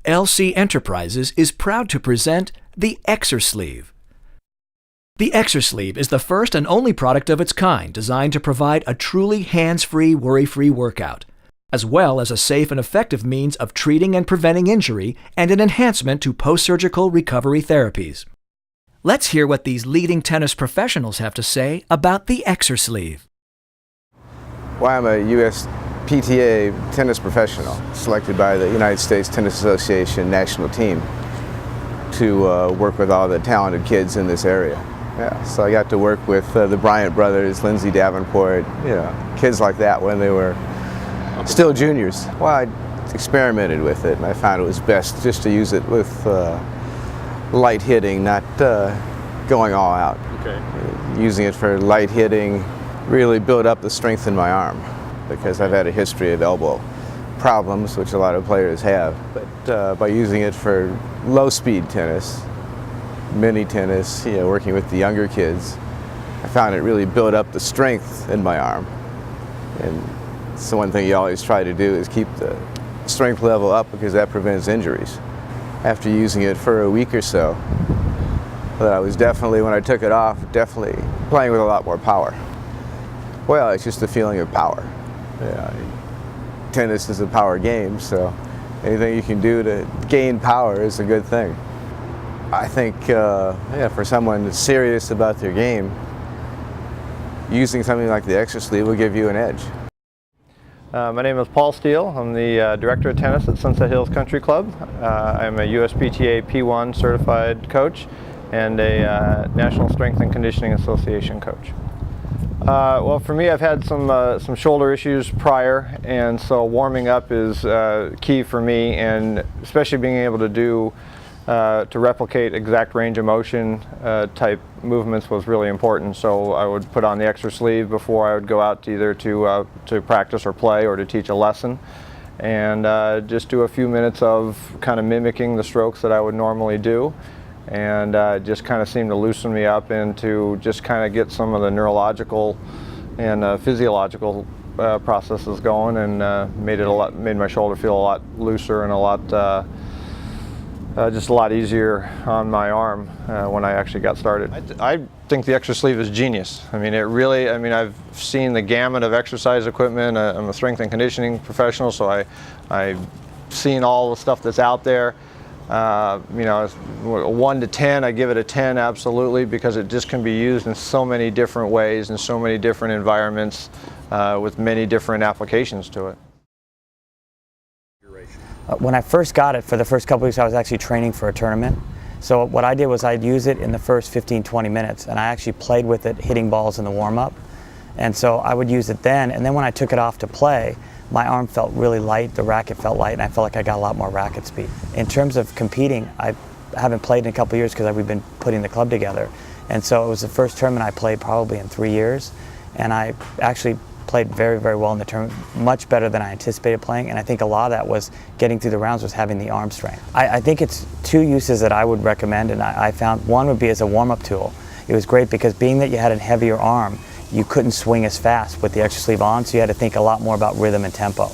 LC Enterprises is proud to present the Exersleeve. The Exersleeve is the first and only product of its kind designed to provide a truly hands-free, worry-free workout, as well as a safe and effective means of treating and preventing injury and an enhancement to post-surgical recovery therapies. Let's hear what these leading tennis professionals have to say about the Exersleeve. Well, I'm a U.S. PTA tennis professional, selected by the United States Tennis Association national team to work with all the talented kids in this area. Yeah, so I got to work with the Bryant brothers, Lindsay Davenport, kids like that when they were still juniors. Well, I experimented with it, and I found it was best just to use it with light hitting, not going all out. Okay. Using it for light hitting really built up the strength in my arm, because I've had a history of elbow problems, which a lot of players have. But by using it for low-speed tennis, mini tennis, working with the younger kids, I found it really built up the strength in my arm. And it's the one thing you always try to do, is keep the strength level up, because that prevents injuries. After using it for a week or so, but I was definitely, when I took it off, definitely playing with a lot more power. Well, it's just a feeling of power. Tennis is a power game, so anything you can do to gain power is a good thing. I think, for someone that's serious about their game, using something like the Exersleeve will give you an edge. My name is Paul Steele. I'm the Director of Tennis at Sunset Hills Country Club. I'm a USPTA P1 certified coach and a National Strength and Conditioning Association coach. Well, for me, I've had some shoulder issues prior, and so warming up is key for me, and especially being able to replicate exact range of motion type movements was really important. So I would put on the Exersleeve before I would go out either to practice or play or to teach a lesson, and just do a few minutes of kind of mimicking the strokes that I would normally do, and just kind of seemed to loosen me up and to just kind of get some of the neurological and physiological processes going, and made my shoulder feel a lot looser and a lot just a lot easier on my arm when I actually got started. I think the Exersleeve is genius. I mean, I've seen the gamut of exercise equipment. I'm a strength and conditioning professional, so I've seen all the stuff that's out there. 1 to 10, I give it a 10 absolutely, because it just can be used in so many different ways and so many different environments with many different applications to it. When I first got it, for the first couple weeks, I was actually training for a tournament. So what I did was I'd use it in the first 15-20 minutes, and I actually played with it, hitting balls in the warm-up. And so I would use it then, and then when I took it off to play, my arm felt really light, the racket felt light, and I felt like I got a lot more racket speed. In terms of competing, I haven't played in a couple years because we've been putting the club together. And so it was the first tournament I played probably in 3 years, and I actually played very, very well in the tournament, much better than I anticipated playing, and I think a lot of that was getting through the rounds, was having the arm strength. I think it's 2 uses that I would recommend, and I found one would be as a warm-up tool. It was great because being that you had a heavier arm, you couldn't swing as fast with the Exersleeve on, so you had to think a lot more about rhythm and tempo.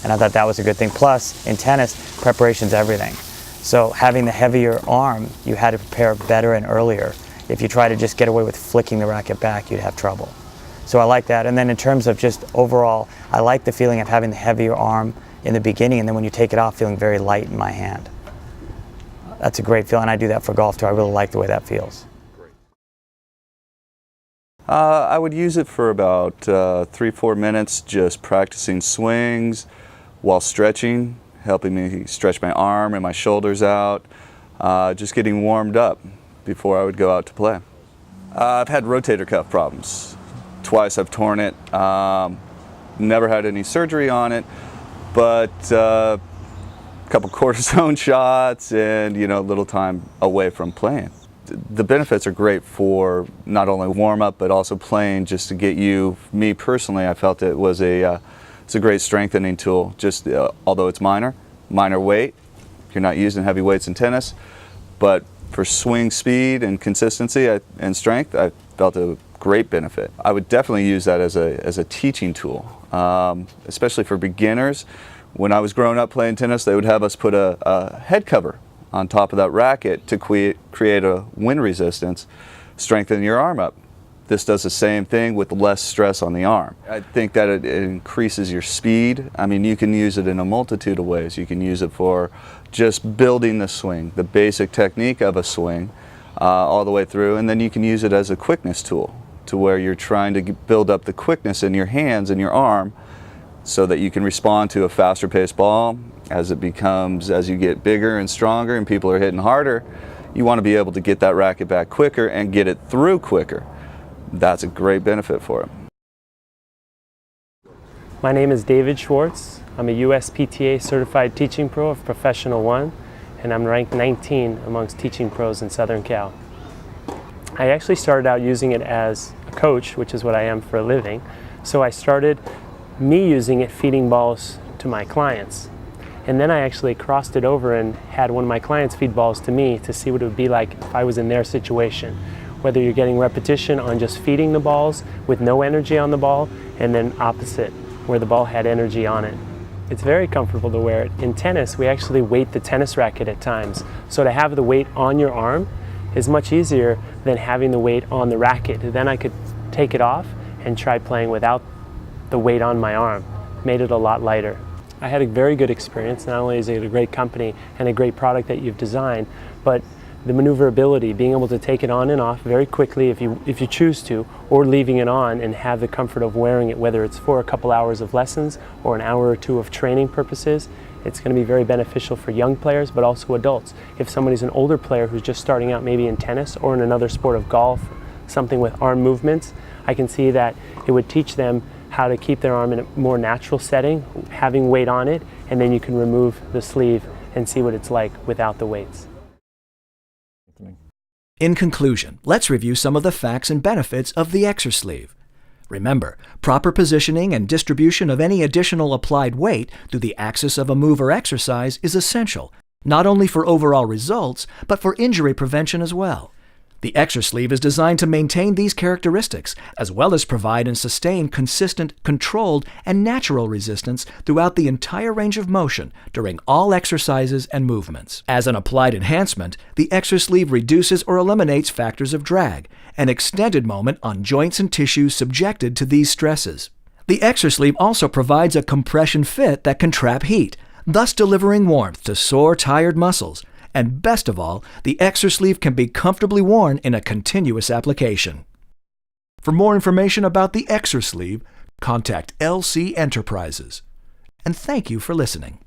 And I thought that was a good thing. Plus, in tennis, preparation's everything. So having the heavier arm, you had to prepare better and earlier. If you try to just get away with flicking the racket back, you'd have trouble. So I like that. And then in terms of just overall, I like the feeling of having the heavier arm in the beginning, and then when you take it off, feeling very light in my hand. That's a great feeling. I do that for golf too. I really like the way that feels. I would use it for about 3-4 minutes, just practicing swings while stretching, helping me stretch my arm and my shoulders out, just getting warmed up before I would go out to play. I've had rotator cuff problems. Twice I've torn it. Never had any surgery on it, but a couple cortisone shots and a little time away from playing. The benefits are great for not only warm-up but also playing, just to get you. Me personally, I felt it's a great strengthening tool. Just although it's minor weight, you're not using heavy weights in tennis, but for swing speed and consistency and strength, I felt a great benefit. I would definitely use that as a teaching tool, especially for beginners When I was growing up playing tennis, they would have us put a head cover on top of that racket to create a wind resistance, strengthen your arm up. This does the same thing with less stress on the arm. I think that it increases your speed. I mean, you can use it in a multitude of ways. You can use it for just building the swing, the basic technique of a swing, all the way through, and then you can use it as a quickness tool to where you're trying to build up the quickness in your hands and your arm so that you can respond to a faster paced ball as you get bigger and stronger and people are hitting harder. You want to be able to get that racket back quicker and get it through quicker. That's a great benefit for it. My name is David Schwartz. I'm a USPTA certified teaching pro of Professional 1, and I'm ranked 19 amongst teaching pros in Southern Cal. I actually started out using it as a coach, which is what I am for a living. So I started me using it feeding balls to my clients. And then I actually crossed it over and had one of my clients feed balls to me to see what it would be like if I was in their situation. Whether you're getting repetition on just feeding the balls with no energy on the ball, and then opposite, where the ball had energy on it. It's very comfortable to wear it. In tennis, we actually weight the tennis racket at times. So to have the weight on your arm is much easier than having the weight on the racket. Then I could take it off and try playing without the weight on my arm. Made it a lot lighter. I had a very good experience. Not only is it a great company and a great product that you've designed, but the maneuverability, being able to take it on and off very quickly if you choose to, or leaving it on and have the comfort of wearing it, whether it's for a couple hours of lessons or an hour or two of training purposes. It's going to be very beneficial for young players, but also adults. If somebody's an older player who's just starting out maybe in tennis or in another sport of golf, something with arm movements, I can see that it would teach them how to keep their arm in a more natural setting, having weight on it, and then you can remove the sleeve and see what it's like without the weights. In conclusion, let's review some of the facts and benefits of the Exersleeve. Remember, proper positioning and distribution of any additional applied weight through the axis of a move or exercise is essential, not only for overall results, but for injury prevention as well. The Exersleeve is designed to maintain these characteristics, as well as provide and sustain consistent, controlled, and natural resistance throughout the entire range of motion during all exercises and movements. As an applied enhancement, the Exersleeve reduces or eliminates factors of drag, an extended moment on joints and tissues subjected to these stresses. The Exersleeve also provides a compression fit that can trap heat, thus delivering warmth to sore, tired muscles. And best of all, the Exersleeve can be comfortably worn in a continuous application. For more information about the Exersleeve, contact LC Enterprises. And thank you for listening.